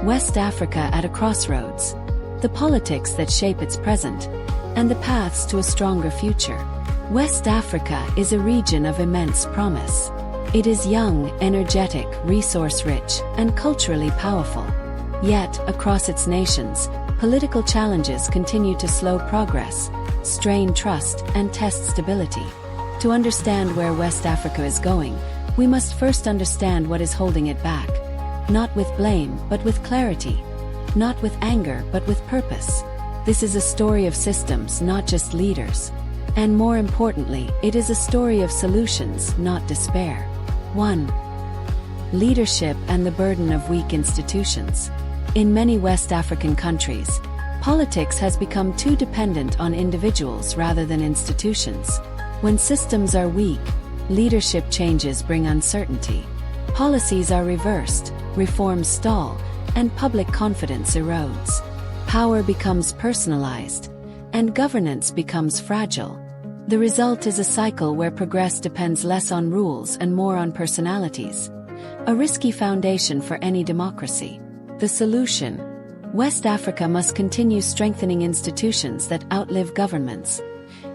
West Africa at a crossroads. The politics that shape its present, and the paths to a stronger future. West Africa is a region of immense promise. It is young, energetic, resource-rich, and culturally powerful. Yet, across its nations, political challenges continue to slow progress, strain trust, and test stability. To understand where West Africa is going, we must first understand what is holding it back. Not with blame, but with clarity. Not with anger, but with purpose. This is a story of systems, not just leaders. And more importantly, it is a story of solutions, not despair. 1. Leadership and the burden of weak institutions. In many West African countries, politics has become too dependent on individuals rather than institutions. When systems are weak, leadership changes bring uncertainty. Policies are reversed, reforms stall, and public confidence erodes. Power becomes personalized, and governance becomes fragile. The result is a cycle where progress depends less on rules and more on personalities. A risky foundation for any democracy. The solution: West Africa must continue strengthening institutions that outlive governments.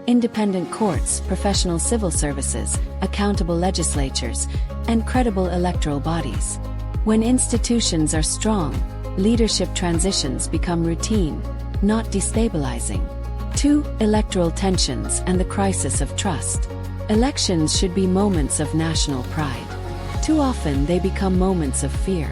Independent courts, professional civil services, accountable legislatures, and credible electoral bodies. When institutions are strong, leadership transitions become routine, not destabilizing. 2. Electoral tensions and the crisis of trust. Elections should be moments of national pride. Too often they become moments of fear.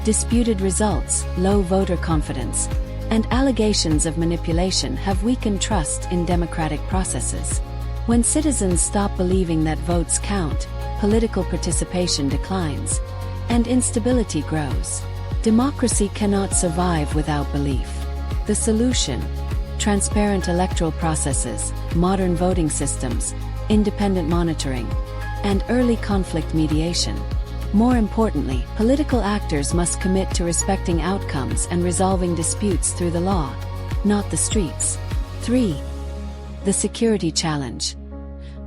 Disputed results, low voter confidence, and allegations of manipulation have weakened trust in democratic processes. When citizens stop believing that votes count, political participation declines, and instability grows. Democracy cannot survive without belief. The solution: transparent electoral processes, modern voting systems, independent monitoring, and early conflict mediation. More importantly, political actors must commit to respecting outcomes and resolving disputes through the law, not the streets. 3. The security challenge.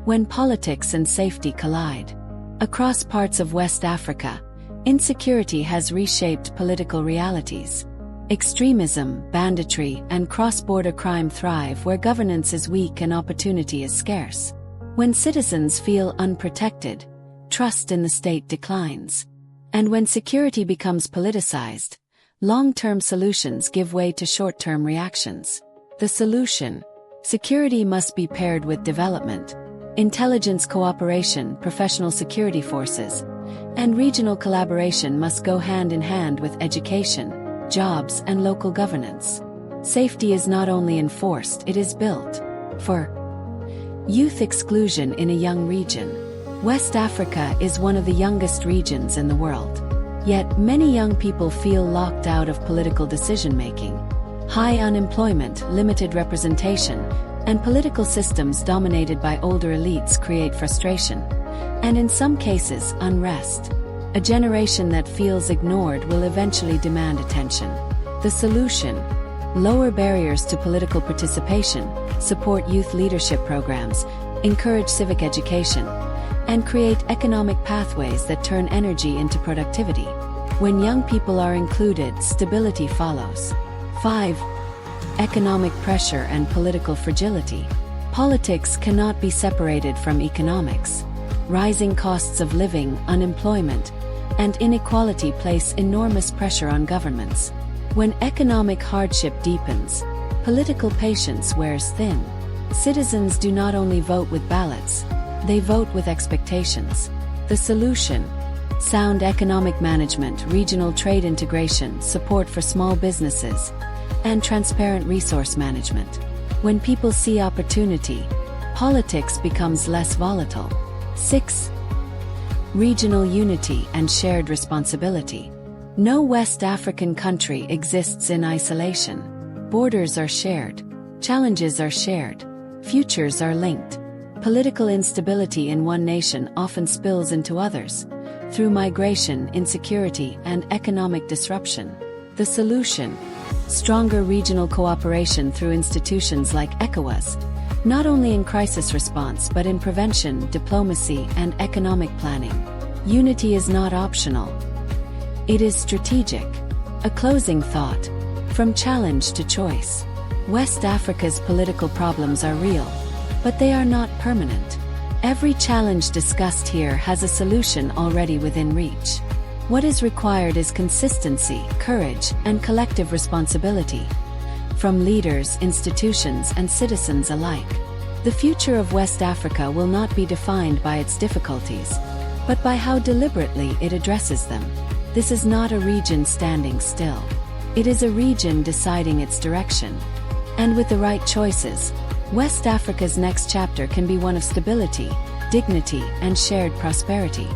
When politics and safety collide. Across parts of West Africa, insecurity has reshaped political realities. Extremism, banditry, and cross-border crime thrive where governance is weak and opportunity is scarce. When citizens feel unprotected, trust in the state declines. And when security becomes politicized, long-term solutions give way to short-term reactions. The solution: security must be paired with development. Intelligence cooperation, professional security forces, and regional collaboration must go hand in hand with education, jobs, and local governance. Safety is not only enforced, it is built. For youth exclusion in a young region. West Africa is one of the youngest regions in the world. Yet, many young people feel locked out of political decision-making. High unemployment, limited representation, and political systems dominated by older elites create frustration, and in some cases, unrest. A generation that feels ignored will eventually demand attention. The solution: lower barriers to political participation, support youth leadership programs, encourage civic education, and create economic pathways that turn energy into productivity. When young people are included, stability follows. 5. Economic pressure and political fragility. Politics cannot be separated from economics. Rising costs of living, unemployment, and inequality place enormous pressure on governments. When economic hardship deepens, political patience wears thin. Citizens do not only vote with ballots, they vote with expectations. The solution: sound economic management, regional trade integration, support for small businesses, and transparent resource management. When people see opportunity, politics becomes less volatile. 6. Regional unity and shared responsibility. No West African country exists in isolation. Borders are shared. Challenges are shared. Futures are linked. Political instability in one nation often spills into others, through migration, insecurity, and economic disruption. The solution: stronger regional cooperation through institutions like ECOWAS, not only in crisis response but in prevention, diplomacy, and economic planning. Unity is not optional. It is strategic. A closing thought. From challenge to choice. West Africa's political problems are real, but they are not permanent. Every challenge discussed here has a solution already within reach. What is required is consistency, courage, and collective responsibility, from leaders, institutions, and citizens alike. The future of West Africa will not be defined by its difficulties, but by how deliberately it addresses them. This is not a region standing still. It is a region deciding its direction. And with the right choices, West Africa's next chapter can be one of stability, dignity, and shared prosperity.